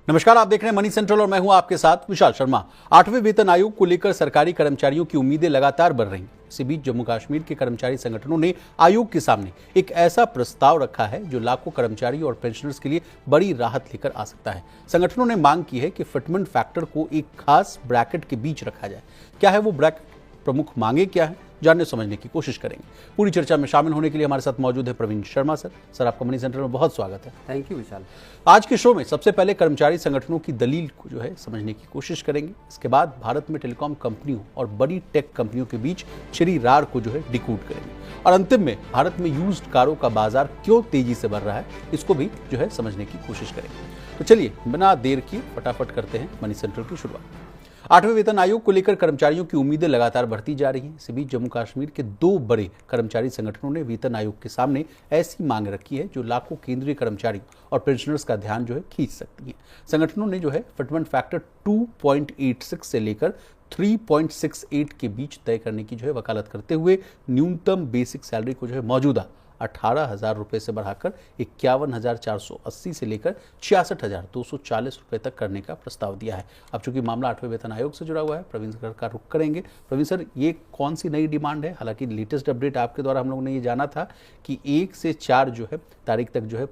नमस्कार, आप देख रहे हैं मनी सेंट्रल और मैं हूं आपके साथ विशाल शर्मा। 8वें वेतन आयोग को लेकर सरकारी कर्मचारियों की उम्मीदें लगातार बढ़ रही हैं। इसी बीच जम्मू कश्मीर के कर्मचारी संगठनों ने आयोग के सामने एक ऐसा प्रस्ताव रखा है जो लाखों कर्मचारियों और पेंशनर्स के लिए बड़ी राहत लेकर आ सकता है। संगठनों ने मांग की है कि फिटमेंट फैक्टर को एक खास ब्रैकेट के बीच रखा जाए। क्या है वो ब्रैकेट, प्रमुख मांगे क्या है, जानने समझने की कोशिश करेंगे। पूरी चर्चा में शामिल होने के लिए हमारे साथ मौजूद है प्रवीण शर्मा सर आपका मनी सेंटर में बहुत स्वागत है। थैंक यू विशाल। आज के शो में सबसे पहले कर्मचारी संगठनों की दलील को जो है समझने की कोशिश करेंगे। इसके बाद भारत में टेलीकॉम कंपनियों और बड़ी टेक कंपनियों के बीच छिड़ी रार को जो है डिकोड करेंगे और अंतिम में भारत में यूज्ड कारों का बाजार क्यों तेजी से बढ़ रहा है, इसको भी जो है समझने की कोशिश करेंगे। तो चलिए बिना देर किए फटाफट करते हैं मनी सेंट्रल की शुरुआत। 8वें वेतन आयोग को लेकर कर्मचारियों की उम्मीदें लगातार बढ़ती जा रही हैं। इसी बीच जम्मू कश्मीर के दो बड़े कर्मचारी संगठनों ने वेतन आयोग के सामने ऐसी मांग रखी है जो लाखों केंद्रीय कर्मचारियों और पेंशनर्स का ध्यान जो है खींच सकती है। संगठनों ने जो है फिटमेंट फैक्टर 2.86 से लेकर 3.68 के बीच तय करने की जो है वकालत करते हुए न्यूनतम बेसिक सैलरी को जो है मौजूदा 18,000 रुपए से बढ़ाकर 51,480 से लेकर 66,240 रुपए तक करने का प्रस्ताव दिया है। अब चूंकि मामला 8वें वेतन आयोग से जुड़ा हुआ है, प्रवीण सर का रुख करेंगे। प्रवीण सर, ये कौन सी नई डिमांड है? हालांकि लेटेस्ट अपडेट आपके द्वारा हम लोग ने ये जाना था कि 1 से 4 जो है तारीख तक जो है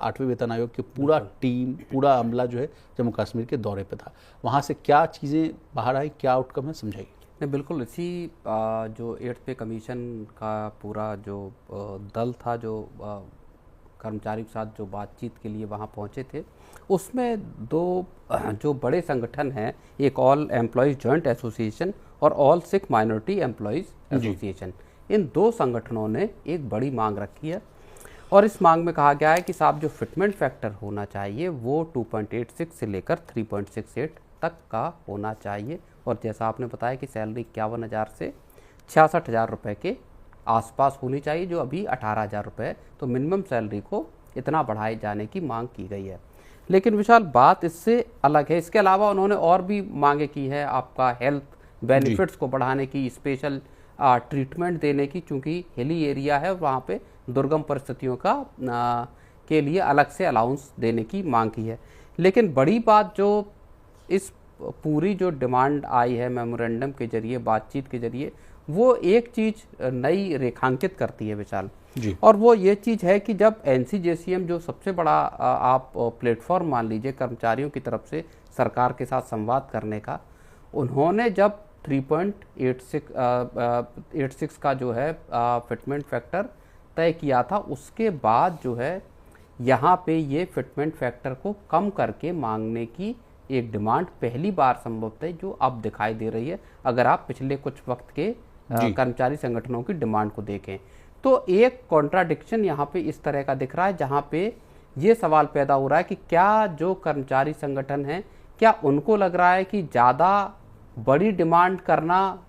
8वें वेतन आयोग की पूरा टीम, पूरा अमला जो है जम्मू कश्मीर के दौरे पे था। वहाँ से क्या चीज़ें बाहर आई, क्या आउटकम है, समझाइए। नहीं, बिल्कुल इसी जो 8th पे कमीशन का पूरा जो दल था, जो कर्मचारी के साथ जो बातचीत के लिए वहाँ पहुँचे थे, उसमें दो जो बड़े संगठन हैं, एक ऑल एम्प्लॉयज़ जॉइंट एसोसिएशन और all Sikh minority employees association, इन दो संगठनों ने एक बड़ी मांग रखी है। और इस मांग में कहा गया है कि साहब जो फिटमेंट फैक्टर होना चाहिए वो 2.86 से लेकर 3.68 तक का होना चाहिए। और जैसा आपने बताया कि सैलरी 51,000 से 66,000 रुपये के आसपास होनी चाहिए, जो अभी 18,000 रुपये है। तो मिनिमम सैलरी को इतना बढ़ाए जाने की मांग की गई है। लेकिन विशाल, बात इससे अलग है। इसके अलावा उन्होंने और भी मांगे की है, आपका हेल्थ बेनिफिट्स को बढ़ाने की, स्पेशल ट्रीटमेंट देने की, चूँकि हिली एरिया है वहाँ पे दुर्गम परिस्थितियों का के लिए अलग से अलाउंस देने की मांग की है। लेकिन बड़ी बात जो इस पूरी जो डिमांड आई है मेमोरेंडम के जरिए, बातचीत के जरिए, वो एक चीज़ नई रेखांकित करती है विशाल जी। और वो ये चीज़ है कि जब NCJCM जो सबसे बड़ा आप प्लेटफॉर्म मान लीजिए कर्मचारियों की तरफ से सरकार के साथ संवाद करने का, उन्होंने जब 3.86 का जो है फिटमेंट फैक्टर तय किया था, उसके बाद जो है यहाँ पे ये फिटमेंट फैक्टर को कम करके मांगने की एक डिमांड पहली बार संभवतः जो अब दिखाई दे रही है। अगर आप पिछले कुछ वक्त के कर्मचारी संगठनों की डिमांड को देखें तो एक कॉन्ट्राडिक्शन यहाँ पे इस तरह का दिख रहा है, जहाँ पे ये सवाल पैदा हो रहा है कि क्या जो कर्मचारी संगठन हैं, क्या उनको लग रहा है कि ज़्यादा बड़ी डिमांड करना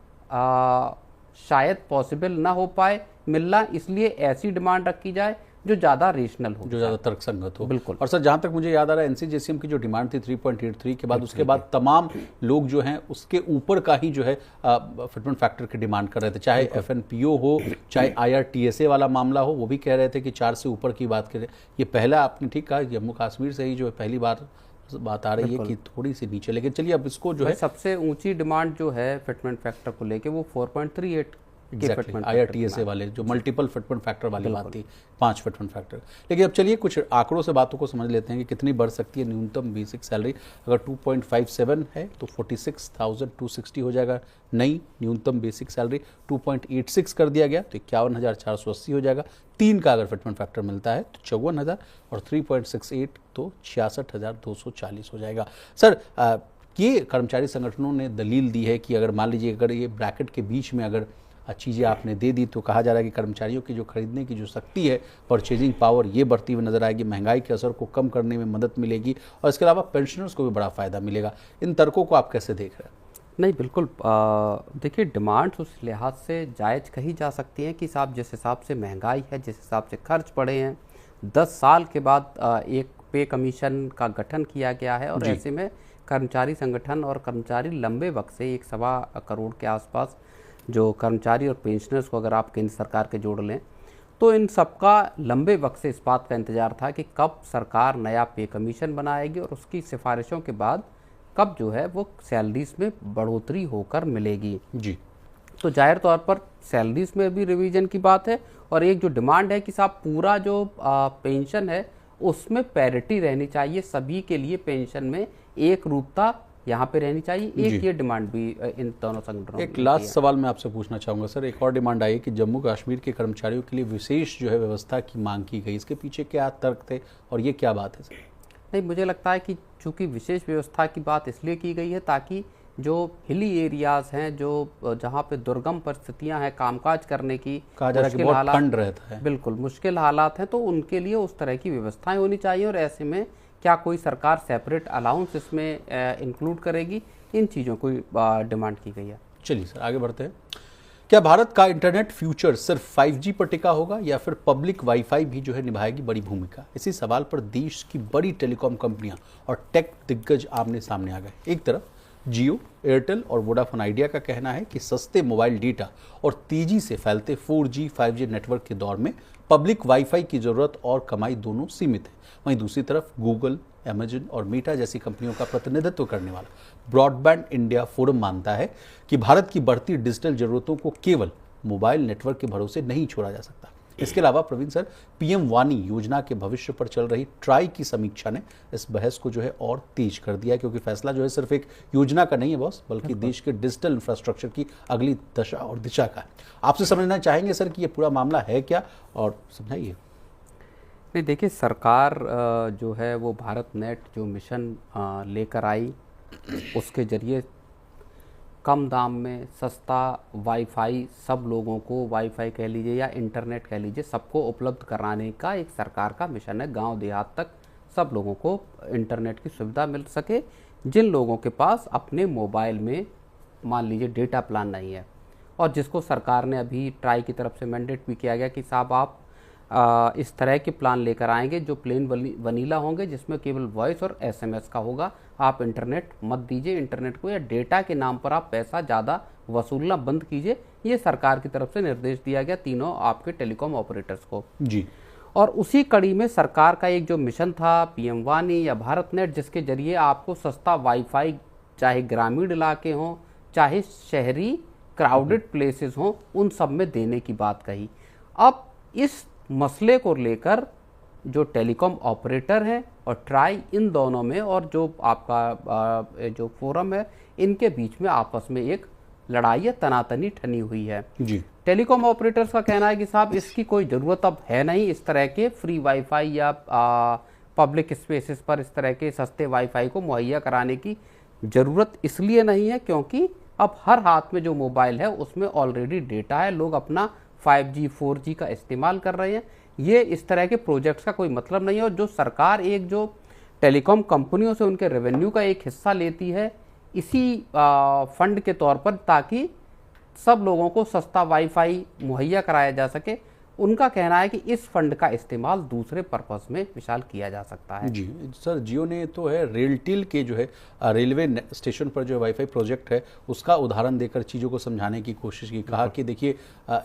शायद पॉसिबल ना हो पाए मिलना, इसलिए ऐसी डिमांड रखी जाए जो ज़्यादा रेशनल हो, जो ज़्यादा तर्कसंगत हो। बिल्कुल। और सर, जहाँ तक मुझे याद आ रहा है NCJCM की जो डिमांड थी 3.83 के बाद, उसके बाद तमाम लोग जो हैं उसके ऊपर का ही जो है फिटमेंट फैक्टर की डिमांड कर रहे थे। चाहे FNPO हो, चाहे IRTSA वाला मामला हो, वो भी कह रहे थे कि 4 से ऊपर की बात करें। ये पहला आपने ठीक कहा, जम्मू कश्मीर से ही जो है पहली बार बात आ रही है कि थोड़ी सी नीचे। लेकिन चलिए अब इसको जो है सबसे ऊंची डिमांड जो है फिटमेंट फैक्टर को लेके वो 4.38 IRTSA वाले जो मल्टीपल फिटमेंट फैक्टर वाली बात थी, 5 फिटमेंट फैक्टर। लेकिन अब चलिए कुछ आंकड़ों से बातों को समझ लेते हैं कि कितनी बढ़ सकती है न्यूनतम बेसिक सैलरी। अगर 2.57 है तो 46,260 हो जाएगा नई न्यूनतम बेसिक सैलरी। 2.86 कर दिया गया तो 51,480 हो जाएगा। 3 का अगर फिटमेंट फैक्टर मिलता है तो 54,000 और 3.68 तो 66,240 हो जाएगा। सर, ये कर्मचारी संगठनों ने दलील दी है कि अगर मान लीजिए अगर ये ब्रैकेट के बीच में अगर चीज़ें आपने दे दी तो कहा जा रहा है कि कर्मचारियों की जो खरीदने की जो शक्ति है, परचेजिंग पावर, ये बढ़ती हुई नजर आएगी। महंगाई के असर को कम करने में मदद मिलेगी और इसके अलावा पेंशनर्स को भी बड़ा फायदा मिलेगा। इन तर्कों को आप कैसे देख रहे हैं? नहीं, बिल्कुल। देखिए, डिमांड्स उस लिहाज से जायज़ कही जा सकती हैं कि साहब जिस हिसाब से महंगाई है, जिस हिसाब से खर्च बढ़े हैं, 10 साल के बाद एक पे कमीशन का गठन किया गया है और ऐसे में कर्मचारी संगठन और कर्मचारी लंबे वक्त से 1.25 करोड़ के आसपास जो कर्मचारी और पेंशनर्स को अगर आप केंद्र सरकार के जोड़ लें तो इन सबका लंबे वक्त से इस बात का इंतजार था कि कब सरकार नया पे कमीशन बनाएगी और उसकी सिफारिशों के बाद कब जो है वो सैलरीज में बढ़ोतरी होकर मिलेगी जी। तो जाहिर तौर पर सैलरीज में भी रिवीजन की बात है और एक जो डिमांड है कि साहब पूरा जो पेंशन है उसमें पैरिटी रहनी चाहिए, सभी के लिए पेंशन में एक रूपता यहाँ पे रहनी चाहिए। एक ये डिमांड भी इन दोनों संगठनों एक लास्ट सवाल मैं आपसे पूछना चाहूँगा सर, एक और डिमांड आई कि जम्मू कश्मीर के कर्मचारियों के लिए विशेष जो है व्यवस्था की मांग की गई, इसके पीछे क्या तर्क थे और ये क्या बात है सर? नहीं, मुझे लगता है कि चूंकि विशेष व्यवस्था की बात इसलिए की गई है ताकि जो हिली एरियाज हैं, जो जहाँ पे दुर्गम परिस्थितियाँ हैं कामकाज करने की, कहा जा रहा है कि बहुत ठंड रहता है, बिल्कुल मुश्किल हालात हैं, तो उनके लिए उस तरह की व्यवस्थाएं होनी चाहिए। और ऐसे में क्या कोई सरकार सेपरेट अलाउंस इसमें इंक्लूड करेगी, इन चीज़ों को डिमांड की गई है। चलिए सर आगे बढ़ते हैं। क्या भारत का इंटरनेट फ्यूचर सिर्फ 5G पर टिका होगा या फिर पब्लिक वाईफाई भी जो है निभाएगी बड़ी भूमिका? इसी सवाल पर देश की बड़ी टेलीकॉम कंपनियां और टेक दिग्गज आमने सामने आ गए। एक तरफ जियो, एयरटेल और वोडाफोन आइडिया का कहना है कि सस्ते मोबाइल डेटा और तेजी से फैलते 4G 5G नेटवर्क के दौर में पब्लिक वाईफाई की जरूरत और कमाई दोनों सीमित है। वहीं दूसरी तरफ गूगल, अमेजन और मेटा जैसी कंपनियों का प्रतिनिधित्व करने वाला ब्रॉडबैंड इंडिया फोरम मानता है कि भारत की बढ़ती डिजिटल जरूरतों को केवल मोबाइल नेटवर्क के भरोसे नहीं छोड़ा जा सकता। इसके अलावा प्रवीण सर, पीएम वानी योजना के भविष्य पर चल रही ट्राई की समीक्षा ने इस बहस को जो है और तेज कर दिया, क्योंकि फैसला जो है सिर्फ एक योजना का नहीं है बॉस, बल्कि देश के डिजिटल इंफ्रास्ट्रक्चर की अगली दशा और दिशा का है। आपसे समझना चाहेंगे सर कि ये पूरा मामला है क्या, और समझाइए। नहीं, देखिए, सरकार जो है वो भारत नेट जो मिशन लेकर आई, उसके जरिए कम दाम में सस्ता वाईफाई सब लोगों को, वाईफाई कह लीजिए या इंटरनेट कह लीजिए, सबको उपलब्ध कराने का एक सरकार का मिशन है। गांव देहात तक सब लोगों को इंटरनेट की सुविधा मिल सके, जिन लोगों के पास अपने मोबाइल में मान लीजिए डेटा प्लान नहीं है, और जिसको सरकार ने अभी ट्राई की तरफ से मैंडेट भी किया गया कि साहब आप इस तरह के प्लान लेकर आएंगे जो प्लेन वनीला होंगे, जिसमें केवल वॉइस और एसएमएस का होगा, आप इंटरनेट मत दीजिए, इंटरनेट को या डेटा के नाम पर आप पैसा ज़्यादा वसूलना बंद कीजिए। ये सरकार की तरफ से निर्देश दिया गया तीनों आपके टेलीकॉम ऑपरेटर्स को जी। और उसी कड़ी में सरकार का एक जो मिशन था पीएम वानी या भारत नेट, जिसके जरिए आपको सस्ता वाईफाई चाहे ग्रामीण इलाके हों चाहे शहरी क्राउडेड प्लेसेस हों, उन सब में देने की बात कही। अब इस मसले को लेकर जो टेलीकॉम ऑपरेटर हैं और ट्राई, इन दोनों में और जो आपका जो फोरम है, इनके बीच में आपस में एक लड़ाई या तनातनी ठनी हुई है जी। टेलीकॉम ऑपरेटर्स का कहना है कि साहब इसकी कोई ज़रूरत अब है नहीं, इस तरह के फ्री वाईफाई या पब्लिक स्पेसेस पर इस तरह के सस्ते वाईफाई को मुहैया कराने की ज़रूरत इसलिए नहीं है क्योंकि अब हर हाथ में जो मोबाइल है उसमें ऑलरेडी डेटा है, लोग अपना 5G 4G का इस्तेमाल कर रहे हैं। ये इस तरह के प्रोजेक्ट्स का कोई मतलब नहीं है। और जो सरकार एक जो टेलीकॉम कंपनियों से उनके रेवेन्यू का एक हिस्सा लेती है इसी फंड के तौर पर, ताकि सब लोगों को सस्ता वाईफाई मुहैया कराया जा सके, उनका कहना है कि इस फंड का इस्तेमाल दूसरे पर्पस में विशाल किया जा सकता है। जी सर, जियो ने तो है रेलटेल के जो है रेलवे स्टेशन पर जो वाईफाई प्रोजेक्ट है उसका उदाहरण देकर चीज़ों को समझाने की कोशिश की। कहा कि देखिए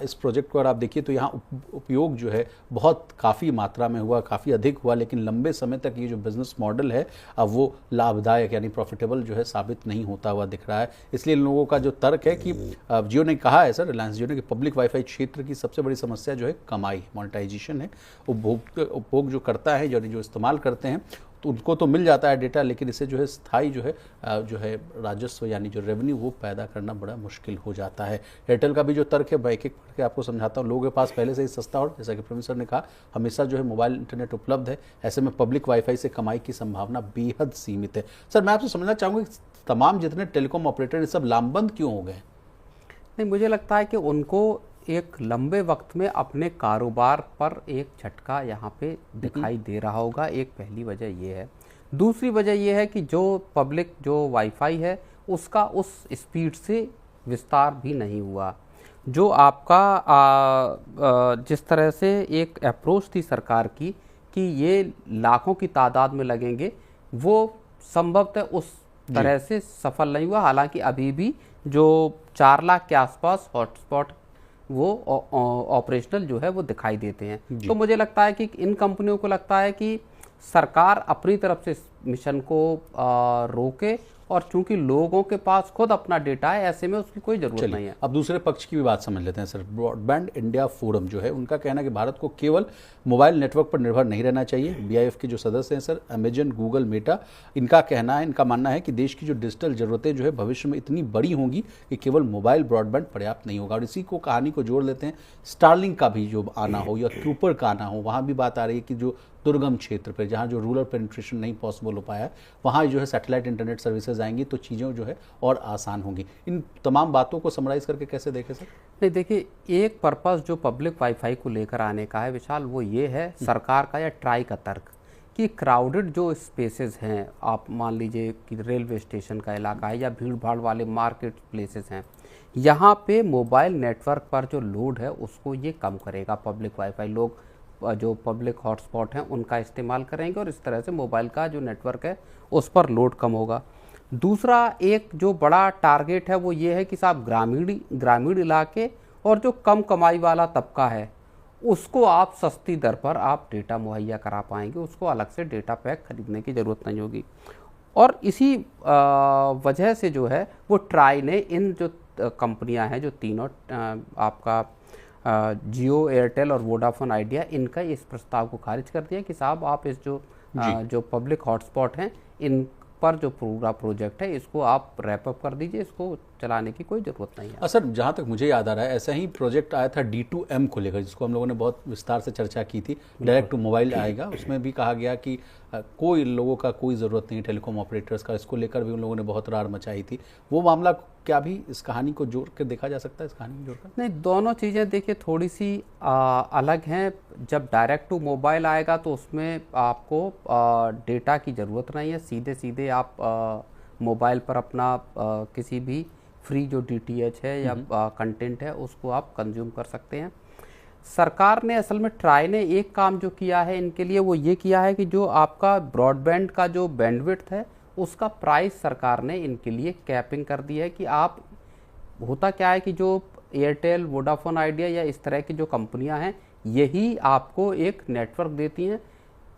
इस प्रोजेक्ट को अगर आप देखिए तो यहाँ उपयोग जो है बहुत काफ़ी मात्रा में हुआ, काफ़ी अधिक हुआ, लेकिन लंबे समय तक ये जो बिज़नेस मॉडल है अब वो लाभदायक यानी प्रॉफिटेबल जो है साबित नहीं होता हुआ दिख रहा है। इसलिए इन लोगों का जो तर्क है कि जियो ने कहा है सर, रिलायंस जियो ने, कि पब्लिक वाईफाई क्षेत्र की सबसे बड़ी समस्या जो है कमाई, मोनेटाइजेशन है। उपभोग जो करता है यानी जो इस्तेमाल करते हैं तो उनको तो मिल जाता है डेटा, लेकिन इसे जो है स्थायी जो है राजस्व यानी जो रेवेन्यू वो पैदा करना बड़ा मुश्किल हो जाता है। एयरटेल का भी जो तर्क है, मैं एक एक करके आपको समझाता हूँ। लोगों के पास पहले से ही सस्ता और जैसा कि प्रोफेसर ने कहा हमेशा जो है मोबाइल इंटरनेट उपलब्ध है, ऐसे में पब्लिक वाईफाई से कमाई की संभावना बेहद सीमित है। सर मैं आपसे समझना चाहूँगा कि तमाम जितने टेलीकॉम ऑपरेटर सब लामबंद क्यों हो गए? नहीं, मुझे लगता है कि उनको एक लंबे वक्त में अपने कारोबार पर एक झटका यहाँ पे दिखाई दे रहा होगा। एक पहली वजह ये है। दूसरी वजह ये है कि जो पब्लिक जो वाईफाई है उसका उस स्पीड से विस्तार भी नहीं हुआ। जो आपका जिस तरह से एक अप्रोच थी सरकार की कि ये लाखों की तादाद में लगेंगे, वो संभवतः उस तरह से सफल नहीं हुआ। हालांकि अभी भी जो 4 लाख के आसपास हॉटस्पॉट वो ऑपरेशनल जो है वो दिखाई देते हैं। तो मुझे लगता है कि इन कंपनियों को लगता है कि सरकार अपनी तरफ से इस मिशन को रोके, और चूंकि लोगों के पास खुद अपना डेटा है, ऐसे में उसकी कोई जरूरत नहीं है। अब दूसरे पक्ष की भी बात समझ लेते हैं सर। ब्रॉडबैंड इंडिया फोरम जो है, उनका कहना है कि भारत को केवल मोबाइल नेटवर्क पर निर्भर नहीं रहना चाहिए। बीआईएफ के जो सदस्य हैं सर, अमेजन, गूगल, मेटा, इनका मानना है कि देश की जो डिजिटल जरूरतें जो है भविष्य में इतनी बड़ी होंगी कि केवल मोबाइल ब्रॉडबैंड पर्याप्त नहीं होगा। और इसी को कहानी को जोड़ लेते हैं, स्टारलिंक का भी जो आना हो या क्यूपर का आना हो, वहाँ भी बात आ रही है कि जो दुर्गम क्षेत्र पर, जहाँ जो रूरल पेनिट्रेशन नहीं पॉसिबल हो पाया है, वहाँ जो है सैटेलाइट इंटरनेट सर्विसेज आएंगी तो चीज़ें जो है और आसान होंगी। इन तमाम बातों को समराइज करके कैसे देखें सर? नहीं, देखिए, एक पर्पस जो पब्लिक वाईफाई को लेकर आने का है विशाल, वो ये है सरकार का या ट्राई का तर्क कि क्राउडेड जो स्पेसेस हैं, आप मान लीजिए कि रेलवे स्टेशन का इलाका है या भीड़ भाड़ वाले मार्केट प्लेसेस हैं, यहाँ पे मोबाइल नेटवर्क पर जो लोड है उसको ये कम करेगा। पब्लिक वाईफाई, लोग जो पब्लिक हॉटस्पॉट हैं उनका इस्तेमाल करेंगे और इस तरह से मोबाइल का जो नेटवर्क है उस पर लोड कम होगा। दूसरा एक जो बड़ा टारगेट है वो ये है कि साहब ग्रामीण इलाके और जो कम कमाई वाला तबका है उसको आप सस्ती दर पर आप डेटा मुहैया करा पाएंगे, उसको अलग से डेटा पैक खरीदने की ज़रूरत नहीं होगी। और इसी वजह से जो है वो ट्राई ने इन जो कंपनियां हैं, जो तीनों आपका जियो, एयरटेल और वोडाफोन आइडिया, इनका इस प्रस्ताव को खारिज कर दिया कि साहब आप इस जो पब्लिक हॉटस्पॉट हैं इन पर जो पूरा प्रोजेक्ट है इसको आप रैप अप कर दीजिए, इसको चलाने की कोई ज़रूरत नहीं है। सर, जहाँ तक मुझे याद आ रहा है, ऐसा ही प्रोजेक्ट आया था D2M को लेकर, जिसको हम लोगों ने बहुत विस्तार से चर्चा की थी। डायरेक्ट टू मोबाइल आएगा, उसमें भी कहा गया कि कोई लोगों का कोई ज़रूरत नहीं, टेलीकॉम ऑपरेटर्स का। इसको लेकर भी उन लोगों ने बहुत रार मचाई थी। वो मामला क्या भी इस कहानी को जोड़ कर देखा जा सकता है, इस कहानी में जोड़कर? नहीं, दोनों चीज़ें देखिए थोड़ी सी अलग हैं। जब डायरेक्ट टू मोबाइल आएगा तो उसमें आपको डेटा की ज़रूरत नहीं है, सीधे सीधे आप मोबाइल पर अपना किसी भी फ्री जो DTH है या कंटेंट है उसको आप कंज्यूम कर सकते हैं। सरकार ने असल में, ट्राई ने एक काम जो किया है इनके लिए वो ये किया है कि जो आपका ब्रॉडबैंड का जो बैंडविड्थ है उसका प्राइस सरकार ने इनके लिए कैपिंग कर दी है कि आप, होता क्या है कि जो एयरटेल, वोडाफोन आइडिया या इस तरह की जो कंपनियां हैं यही आपको एक नेटवर्क देती हैं।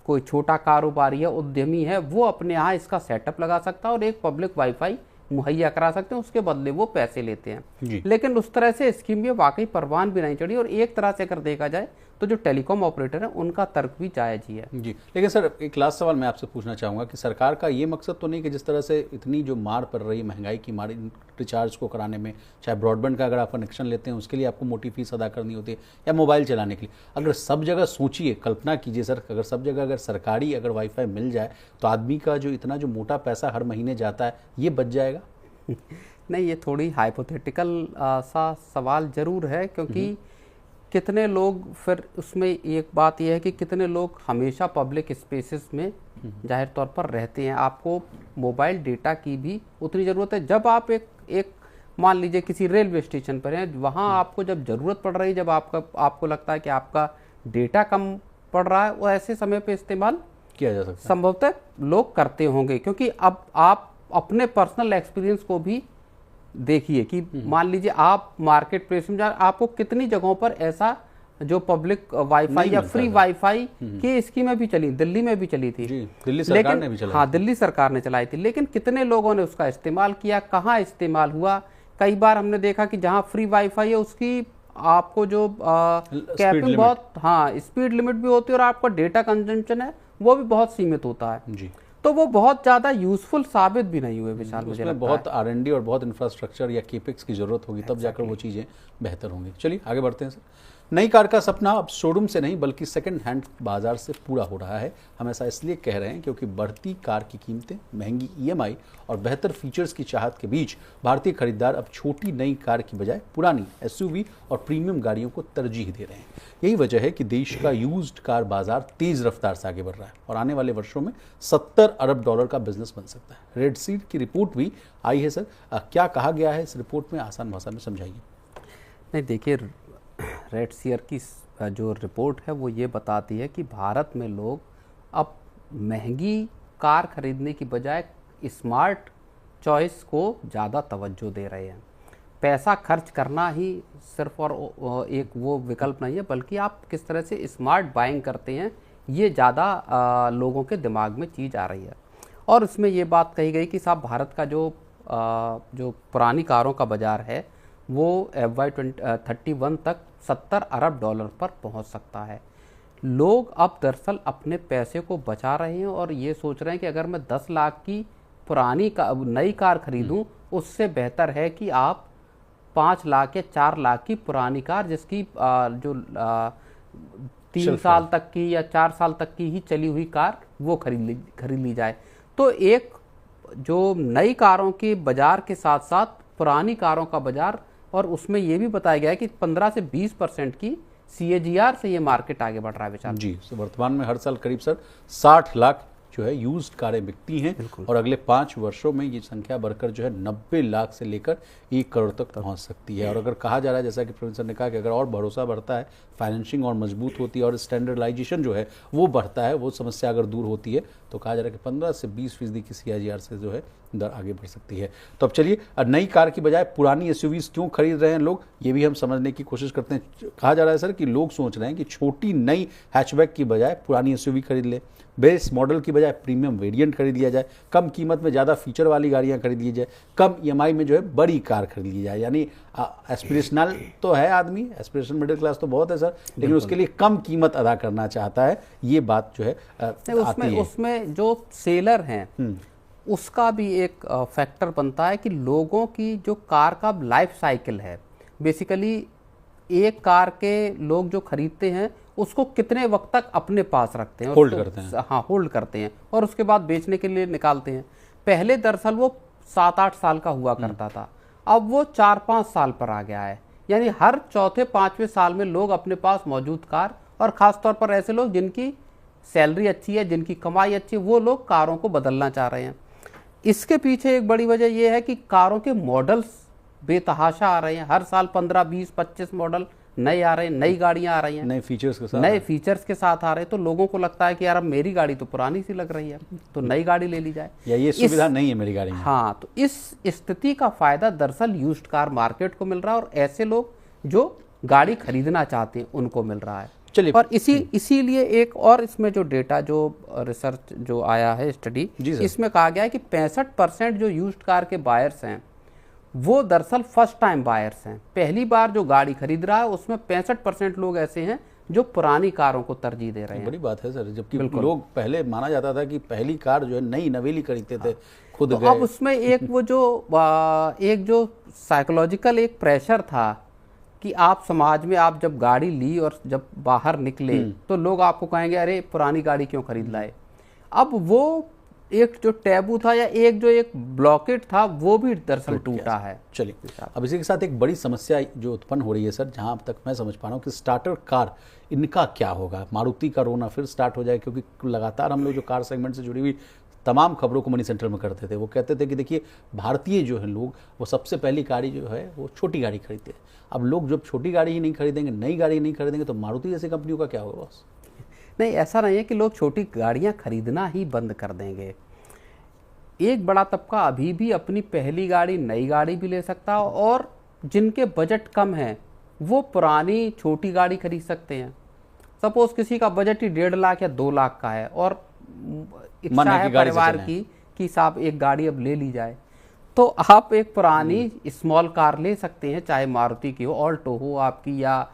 कोई छोटा कारोबारी है, उद्यमी है, वो अपने यहाँ इसका सेटअप लगा सकता है और एक पब्लिक वाईफाई मुहैया करा सकते हैं, उसके बदले वो पैसे लेते हैं। लेकिन उस तरह से स्कीम ये वाकई परवान भी नहीं चढ़ी। और एक तरह से अगर देखा जाए तो जो टेलीकॉम ऑपरेटर हैं उनका तर्क भी जायज ही है। जी, लेकिन सर एक लास्ट सवाल मैं आपसे पूछना चाहूँगा कि सरकार का ये मकसद तो नहीं कि जिस तरह से इतनी जो मार पड़ रही है, महंगाई की मार, रिचार्ज को कराने में, चाहे ब्रॉडबैंड का अगर आप कनेक्शन लेते हैं उसके लिए आपको मोटी फीस अदा करनी होती है, या मोबाइल चलाने के लिए, अगर सब जगह सोचिए, कल्पना कीजिए सर, अगर सब जगह अगर सरकारी अगर वाईफाई मिल जाए तो आदमी का जो इतना जो मोटा पैसा हर महीने जाता है ये बच जाएगा? नहीं, ये थोड़ी हाइपोथेटिकल सा सवाल जरूर है, क्योंकि कितने लोग, फिर उसमें एक बात यह है कि कितने लोग हमेशा पब्लिक स्पेसेस में जाहिर तौर पर रहते हैं। आपको मोबाइल डेटा की भी उतनी ज़रूरत है। जब आप एक मान लीजिए किसी रेलवे स्टेशन पर हैं, वहाँ आपको जब ज़रूरत पड़ रही है, जब आपको लगता है कि आपका डेटा कम पड़ रहा है, वो ऐसे समय पे इस्तेमाल किया जा सकता है। संभवतः लोग करते होंगे, क्योंकि अब आप अपने पर्सनल एक्सपीरियंस को भी देखिए कि मान लीजिए आप मार्केट प्लेस में जा, आपको कितनी जगहों पर ऐसा जो पब्लिक वाईफाई या फ्री वाईफाई की स्कीमें भी चली, दिल्ली में भी चली थी। दिल्ली सरकार ने भी चलाई। हाँ, दिल्ली सरकार ने चलाई थी, लेकिन कितने लोगों ने उसका इस्तेमाल किया, कहाँ इस्तेमाल हुआ? कई बार हमने देखा कि जहाँ फ्री वाईफाई है उसकी आपको जो कैपिंग बहुत, हाँ, स्पीड लिमिट भी होती है और आपका डेटा कंजम्पशन है वो भी बहुत सीमित होता है जी। तो वो बहुत ज़्यादा यूजफुल साबित भी नहीं हुए विशाल, मुझे लगता है। बहुत R&D और बहुत इंफ्रास्ट्रक्चर या केपेक्स की जरूरत होगी, तब जाकर वो चीज़ें बेहतर होंगी। चलिए आगे बढ़ते हैं सर। नई कार का सपना अब शोरूम से नहीं बल्कि सेकंड हैंड बाजार से पूरा हो रहा है। हम ऐसा इसलिए कह रहे हैं क्योंकि बढ़ती कार की कीमतें, महंगी EMI और बेहतर फीचर्स की चाहत के बीच भारतीय खरीदार अब छोटी नई कार की बजाय पुरानी SUV और प्रीमियम गाड़ियों को तरजीह दे रहे हैं। यही वजह है कि देश का यूज्ड कार बाजार तेज रफ्तार से आगे बढ़ रहा है और आने वाले वर्षों में $70 अरब का बिजनेस बन सकता है। रेड सीट की रिपोर्ट भी आई है सर, क्या कहा गया है इस रिपोर्ट में, आसान भाषा में समझाइए। नहीं, देखिए, रेड सीयर की जो रिपोर्ट है वो ये बताती है कि भारत में लोग अब महंगी कार खरीदने की बजाय स्मार्ट चॉइस को ज़्यादा तवज्जो दे रहे हैं। पैसा खर्च करना ही सिर्फ और एक वो विकल्प नहीं है, बल्कि आप किस तरह से स्मार्ट बाइंग करते हैं, ये ज़्यादा लोगों के दिमाग में चीज़ आ रही है। और इसमें ये बात कही गई कि साहब भारत का जो पुरानी कारों का बाज़ार है वो FY 31 तक $70 अरब पर पहुंच सकता है। लोग अब दरअसल अपने पैसे को बचा रहे हैं और ये सोच रहे हैं कि अगर मैं 10 लाख की नई कार खरीदूं, उससे बेहतर है कि आप 5 लाख या 4 लाख की पुरानी कार, जिसकी 3 साल तक की या 4 साल तक की ही चली हुई कार, वो खरीद ली जाए। तो एक जो नई कारों के बाजार के साथ साथ पुरानी कारों का बाजार, और उसमें ये भी बताया गया है कि 15 से 20% की CAGR से ये मार्केट आगे बढ़ रहा है विशाल जी। तो वर्तमान में हर साल करीब सर 60 लाख जो है यूज्ड कारें बिकती हैं और अगले 5 वर्षों में ये संख्या बढ़कर जो है 90 लाख से लेकर 1 करोड़ तक पहुंच सकती है। और अगर कहा जा रहा है, जैसा कि प्रोफेसर ने कहा, कि अगर और भरोसा बढ़ता है, फाइनेंशिंग और मजबूत होती है और स्टैंडर्डाइजेशन जो है वो बढ़ता है, वो समस्या अगर दूर होती है, तो कहा जा रहा है कि 15 से 20% की CAGR से जो है दर आगे बढ़ सकती है। तो अब चलिए, नई कार की बजाय पुरानी SUVs क्यों खरीद रहे हैं लोग, ये भी हम समझने की कोशिश करते हैं। कहा जा रहा है सर कि लोग सोच रहे हैं कि छोटी नई हैचबैक की बजाय पुरानी SUV खरीद ले, बेस मॉडल की बजाय प्रीमियम वेरिएंट खरीद लिया जाए, कम कीमत में ज़्यादा फीचर वाली गाड़ियाँ खरीद ली जाए, कम EMI में जो है बड़ी कार खरीद ली जाए। यानी एस्पिरेशनल तो है आदमी, एस्पिरेशन मिडिल क्लास तो बहुत है सर, लेकिन उसके लिए कम कीमत अदा करना चाहता है। ये बात जो है आती है। उसमें जो सेलर हैं उसका भी एक फैक्टर बनता है कि लोगों की जो कार का लाइफ साइकिल है, बेसिकली एक कार के लोग जो खरीदते हैं उसको कितने वक्त तक अपने पास रखते हैं, होल्ड करते हैं। हाँ, होल्ड करते हैं और उसके बाद बेचने के लिए निकालते हैं। पहले दरअसल वो 7-8 साल का हुआ करता था, अब वो 4-5 साल पर आ गया है। यानी हर चौथे 5वें साल में लोग अपने पास मौजूद कार, और ख़ास तौर पर ऐसे लोग जिनकी सैलरी अच्छी है, जिनकी कमाई अच्छी है, वो लोग कारों को बदलना चाह रहे हैं। इसके पीछे एक बड़ी वजह यह है कि कारों के मॉडल्स बेतहाशा आ रहे हैं। हर साल 15, 20, 25 मॉडल नए आ रहे हैं, नई गाड़ियां आ रही हैं, नए फीचर्स के साथ आ रहे हैं। तो लोगों को लगता है कि यार अब मेरी गाड़ी तो पुरानी सी लग रही है, तो नई गाड़ी ले ली जाए, या ये सुविधा नहीं है मेरी गाड़ी में। हाँ, तो इस स्थिति का फायदा दरअसल यूज्ड कार मार्केट को मिल रहा है और ऐसे लोग जो गाड़ी खरीदना चाहते हैं उनको मिल रहा है। चलिए, और इसीलिए एक और इसमें जो डेटा, जो रिसर्च जो आया है, स्टडी, इसमें कहा गया है कि 65% जो यूज्ड कार के बायर्स हैं वो दरअसल फर्स्ट टाइम बायर्स हैं। पहली बार जो गाड़ी खरीद रहा है उसमें 65% लोग ऐसे हैं जो पुरानी कारों को तरजीह दे रहे हैं। बड़ी बात है सर, जबकि लोग पहले माना जाता था कि पहली कार जो है नई नवेली खरीदते थे, खुद तो गए। अब उसमें एक जो साइकोलॉजिकल एक प्रेशर था कि आप समाज में आप जब गाड़ी ली और जब बाहर निकले तो लोग आपको कहेंगे अरे पुरानी गाड़ी क्यों खरीद लाए। अब वो एक जो टैबू था या एक ब्लॉकेट था वो भी दरअसल टूटा है। चलिए, अब इसी के साथ एक बड़ी समस्या जो उत्पन्न हो रही है सर, जहां अब तक मैं समझ पा रहा हूँ कि स्टार्टर कार, इनका क्या होगा। मारुति का रोना फिर स्टार्ट हो जाए, क्योंकि लगातार हम लोग जो कार सेगमेंट से जुड़ी हुई तमाम खबरों को मनी सेंट्रल में करते थे, वो कहते थे कि देखिए भारतीय जो है लोग, वो सबसे पहली गाड़ी जो है वो छोटी गाड़ी खरीदते हैं। अब लोग जब छोटी गाड़ी ही नहीं खरीदेंगे, नई गाड़ी नहीं खरीदेंगे, तो मारुति जैसी कंपनियों का क्या होगा बॉस? नहीं, ऐसा नहीं है कि लोग छोटी गाड़ियां खरीदना ही बंद कर देंगे। एक बड़ा तबका अभी भी अपनी पहली गाड़ी, नई गाड़ी भी ले सकता है, और जिनके बजट कम है वो पुरानी छोटी गाड़ी खरीद सकते हैं। सपोज किसी का बजट ही 1.5 लाख या 2 लाख का है और इच्छा है परिवार की कि साहब एक गाड़ी अब ले ली जाए, तो आप एक पुरानी स्मॉल कार ले सकते हैं, चाहे मारुति की हो, ऑल्टो हो आपकी, या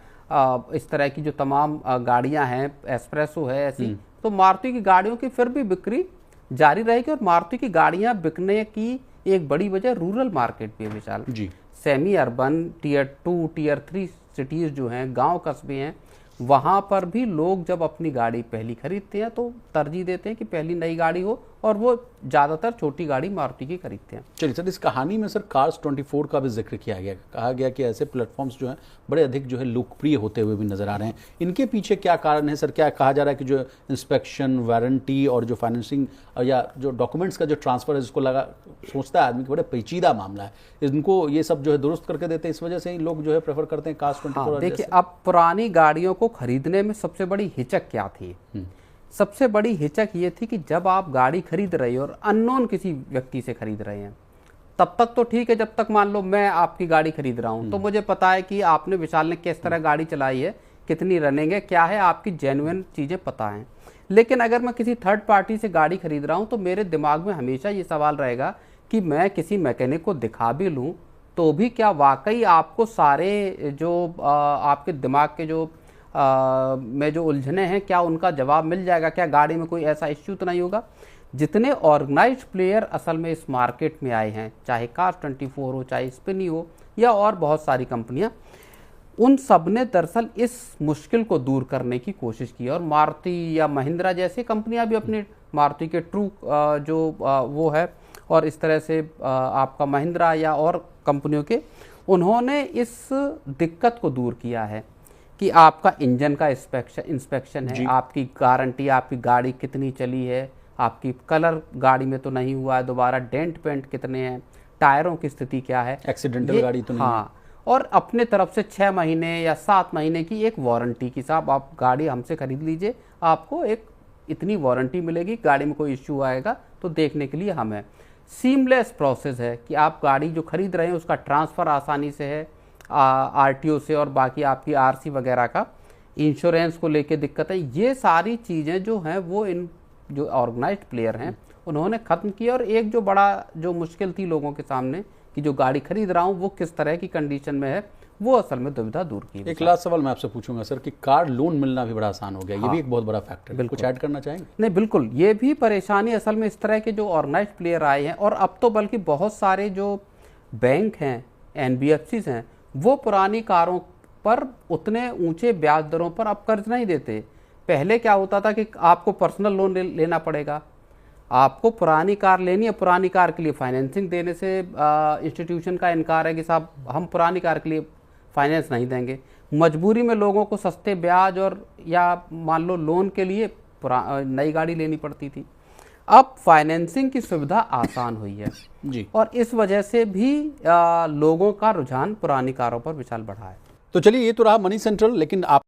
इस तरह की जो तमाम गाड़ियां हैं, एस्प्रेसो है, ऐसी। तो मारुति की गाड़ियों की फिर भी बिक्री जारी रहेगी। और मारुति की गाड़ियां बिकने की एक बड़ी वजह रूरल मार्केट भी है Vishal ji. Semi urban, tier 2, tier 3 cities जो हैं, गांव कस्बे हैं, वहाँ पर भी लोग जब अपनी गाड़ी पहली खरीदते हैं तो तरजीह देते हैं कि पहली नई गाड़ी हो, और वो ज़्यादातर छोटी गाड़ी मारुति की खरीदते हैं। चलिए सर, इस कहानी में सर कार्स 24 का भी जिक्र किया गया, कहा गया कि ऐसे प्लेटफॉर्म्स जो हैं बड़े अधिक जो है लोकप्रिय होते हुए भी नजर आ रहे हैं। इनके पीछे क्या कारण है सर? क्या कहा जा रहा है कि जो इंस्पेक्शन, वारंटी और जो फाइनेंसिंग या जो डॉक्यूमेंट्स का जो ट्रांसफर है, जिसको लगा सोचता है आदमी कि बड़े पेचीदा मामला है, इनको ये सब जो है दुरुस्त करके देते हैं, इस वजह से ही लोग जो है प्रेफर करते हैं कार्स 24। देखिए, अब पुरानी गाड़ियों को खरीदने में सबसे बड़ी हिचक क्या थी? सबसे बड़ी हिचक ये थी कि जब आप गाड़ी खरीद रहे हो और अननोन किसी व्यक्ति से खरीद रहे हैं, तब तक तो ठीक है, जब तक मान लो मैं आपकी गाड़ी खरीद रहा हूँ तो मुझे पता है कि आपने, विशाल ने किस तरह गाड़ी चलाई है, कितनी रनिंग है, क्या है, आपकी जेन्युइन चीज़ें पता हैं। लेकिन अगर मैं किसी थर्ड पार्टी से गाड़ी खरीद रहा हूँ तो मेरे दिमाग में हमेशा ये सवाल रहेगा कि मैं किसी मैकेनिक को दिखा भी लूँ तो भी क्या वाकई आपको सारे जो आपके दिमाग के जो में जो उलझने हैं, क्या उनका जवाब मिल जाएगा, क्या गाड़ी में कोई ऐसा इश्यू तो नहीं होगा। जितने ऑर्गेनाइज्ड प्लेयर असल में इस मार्केट में आए हैं, चाहे कार24 हो, चाहे स्पिनी हो, या और बहुत सारी कंपनियां, उन सब ने दरअसल इस मुश्किल को दूर करने की कोशिश की। और मारुति या महिंद्रा जैसी कंपनियां भी अपनी, मारुति के ट्रू जो वो है, और इस तरह से आपका महिंद्रा या और कंपनियों के, उन्होंने इस दिक्कत को दूर किया है कि आपका इंजन का इंस्पेक्शन है, आपकी गारंटी, आपकी गाड़ी कितनी चली है, आपकी कलर गाड़ी में तो नहीं हुआ है दोबारा, डेंट पेंट कितने हैं, टायरों की स्थिति क्या है, एक्सीडेंटल गाड़ी तो नहीं। हाँ, और अपने तरफ से 6 महीने या 7 महीने की एक वारंटी की, साहब आप गाड़ी हमसे खरीद लीजिए, आपको एक इतनी वारंटी मिलेगी, गाड़ी में कोई इश्यू आएगा तो देखने के लिए हम हैं। सीमलेस प्रोसेस है कि आप गाड़ी जो खरीद रहे हैं उसका ट्रांसफ़र आसानी से है आरटीओ से, और बाकी आपकी आरसी वगैरह का, इंश्योरेंस को लेके दिक्कत है। ये सारी चीज़ें जो हैं वो इन जो ऑर्गेनाइज्ड प्लेयर हैं उन्होंने ख़त्म किया। और एक जो बड़ा जो मुश्किल थी लोगों के सामने कि जो गाड़ी खरीद रहा हूँ वो किस तरह की कंडीशन में है, वो असल में दुविधा दूर की। एक लास्ट सवाल मैं आपसे पूछूंगा सर कि कार लोन मिलना भी बड़ा आसान हो गया, ये भी एक बहुत बड़ा फैक्टर है, कुछ ऐड करना चाहेंगे? नहीं, बिल्कुल, ये भी परेशानी असल में इस तरह के जो ऑर्गेनाइज्ड प्लेयर आए हैं, और अब तो बल्कि बहुत सारे जो बैंक हैं, एनबीएफसीज हैं, वो पुरानी कारों पर उतने ऊंचे ब्याज दरों पर अब कर्ज नहीं देते। पहले क्या होता था कि आपको पर्सनल लोन लेना पड़ेगा, आपको पुरानी कार लेनी है, पुरानी कार के लिए फाइनेंसिंग देने से इंस्टीट्यूशन का इनकार है कि साहब हम पुरानी कार के लिए फाइनेंस नहीं देंगे। मजबूरी में लोगों को सस्ते ब्याज और या मान लो लोन के लिए नई गाड़ी लेनी पड़ती थी। अब फाइनेंसिंग की सुविधा आसान हुई है जी, और इस वजह से भी लोगों का रुझान पुरानी कारों पर विशाल बढ़ा है। तो चलिए, ये तो रहा मनी सेंट्रल, लेकिन आप